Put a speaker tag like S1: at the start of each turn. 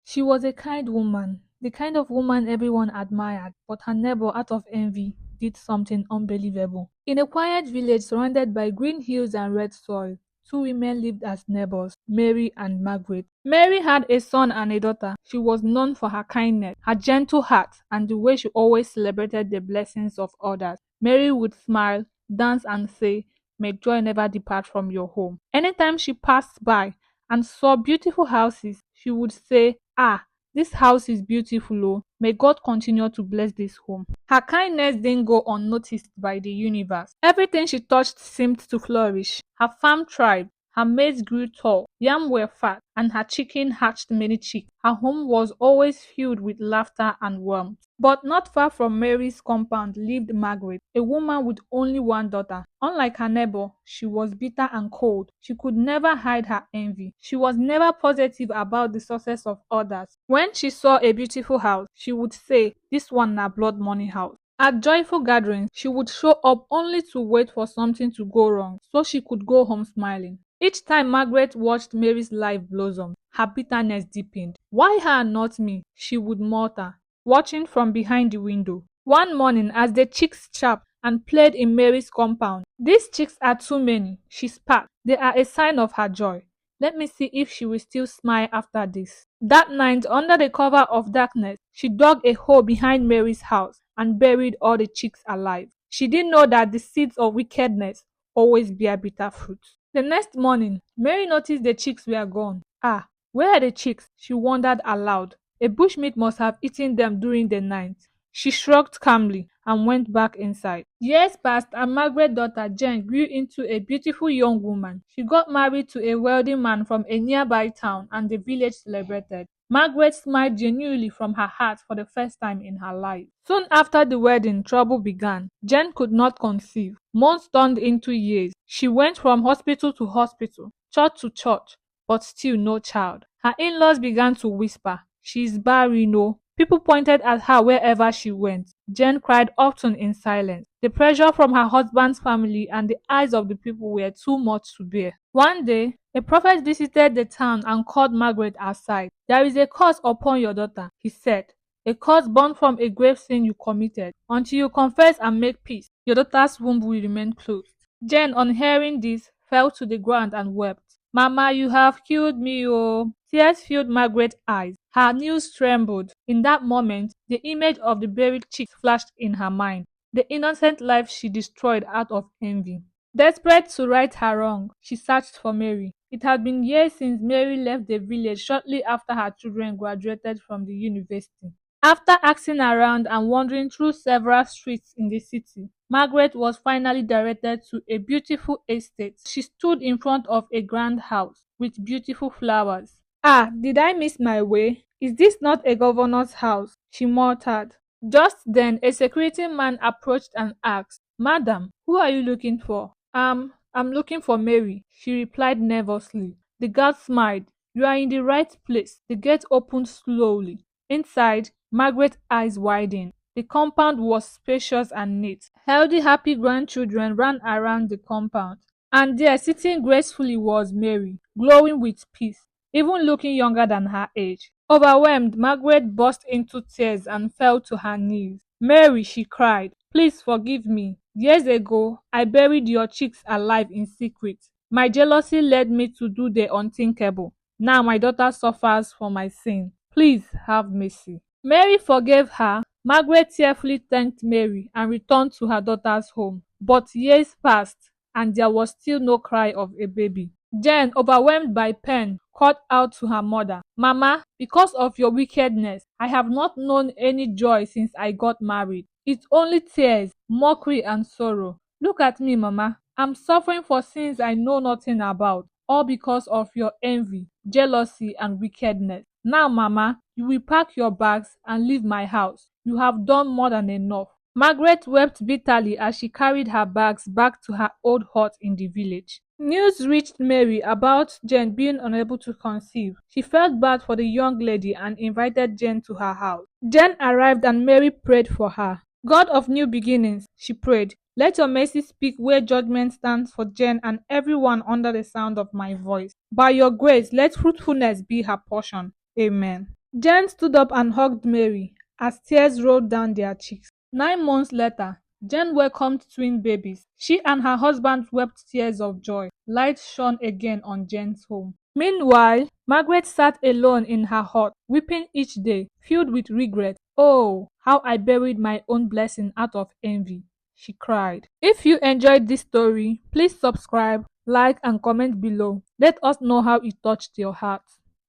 S1: She was a kind woman, the kind of woman everyone admired, but her neighbor, out of envy, did something unbelievable. In a quiet village surrounded by green hills and red soil, two women lived as neighbors, Mary and Margaret. Mary had a son and a daughter. She was known for her kindness, her gentle heart, and the way she always celebrated the blessings of others. Mary would smile, dance, and say, "May joy never depart from your home." Anytime she passed by and saw beautiful houses, she would say, "Ah, this house is beautiful, oh. May God continue to bless this home." Her kindness didn't go unnoticed by the universe. Everything she touched seemed to flourish. Her farm thrived, her maize grew tall, yam were fat, and her chicken hatched many chicks. Her home was always filled with laughter and warmth. But not far from Mary's compound lived Margaret, a woman with only one daughter. Unlike her neighbor, she was bitter and cold. She could never hide her envy. She was never positive about the success of others. When she saw a beautiful house, she would say, "This one na blood money house." At joyful gatherings, she would show up only to wait for something to go wrong so she could go home smiling. Each time Margaret watched Mary's life blossom, her bitterness deepened. "Why her, not me?" she would mutter, watching from behind the window. One morning, as the chicks chirped and played in Mary's compound, "These chicks are too many," she spat. "They are a sign of her joy. Let me see if she will still smile after this." That night, under the cover of darkness, she dug a hole behind Mary's house and buried all the chicks alive. She didn't know that the seeds of wickedness always bear bitter fruit. The next morning, Mary noticed the chicks were gone. "Ah, where are the chicks?" she wondered aloud. "A bushmeat must have eaten them during the night." She shrugged calmly and went back inside. Years passed and Margaret's daughter Jane grew into a beautiful young woman. She got married to a wealthy man from a nearby town and the village celebrated. Margaret smiled genuinely from her heart for the first time in her life. Soon after the wedding, trouble began. Jane could not conceive. Months turned into years. She went from hospital to hospital, church to church, but still no child. Her in-laws began to whisper, "She's barren, no." People pointed at her wherever she went. Jane cried often in silence. The pressure from her husband's family and the eyes of the people were too much to bear. One day, a prophet visited the town and called Margaret aside. "There is a curse upon your daughter," he said. "A curse born from a grave sin you committed. Until you confess and make peace, your daughter's womb will remain closed." Jane, on hearing this, fell to the ground and wept. "Mama, you have killed me, oh." Tears filled Margaret's eyes. Her knees trembled. In that moment, the image of the buried chicks flashed in her mind, the innocent life she destroyed out of envy. Desperate to right her wrong, she searched for Mary. It had been years since Mary left the village shortly after her children graduated from the university. After asking around and wandering through several streets in the city, Margaret was finally directed to a beautiful estate. She stood in front of a grand house with beautiful flowers. "Ah, did I miss my way? Is this not a governor's house?" she muttered. Just then, a security man approached and asked, "Madam, who are you looking for?" I'm looking for Mary," she replied nervously. The guard smiled. "You are in the right place." The gate opened slowly. Inside, Margaret's eyes widened. The compound was spacious and neat. Healthy, happy grandchildren ran around the compound. And there, sitting gracefully, was Mary, glowing with peace, even looking younger than her age. Overwhelmed, Margaret burst into tears and fell to her knees. "Mary," she cried, "please forgive me. Years ago, I buried your chicks alive in secret. My jealousy led me to do the unthinkable. Now my daughter suffers for my sin. Please have mercy." Mary forgave her. Margaret tearfully thanked Mary and returned to her daughter's home. But years passed, and there was still no cry of a baby. Jane, overwhelmed by pain, called out to her mother, "Mama, because of your wickedness, I have not known any joy since I got married. It's only tears, mockery, and sorrow. Look at me, Mama. I'm suffering for sins I know nothing about, all because of your envy, jealousy, and wickedness. Now, Mama, you will pack your bags and leave my house. You have done more than enough." Margaret wept bitterly as she carried her bags back to her old hut in the village. News reached Mary about Jane being unable to conceive. She felt bad for the young lady and invited Jane to her house. Jane arrived and Mary prayed for her. "God of new beginnings," she prayed, "let your mercy speak where judgment stands for Jane and everyone under the sound of my voice. By your grace, let fruitfulness be her portion. Amen." Jen stood up and hugged Mary as tears rolled down their cheeks. 9 months later, Jen welcomed twin babies. She and her husband wept tears of joy. Light shone again on Jen's home. Meanwhile, Margaret sat alone in her hut, weeping each day, filled with regret. "Oh, how I buried my own blessing out of envy," she cried. If you enjoyed this story, please subscribe, like, and comment below. Let us know how it touched your heart.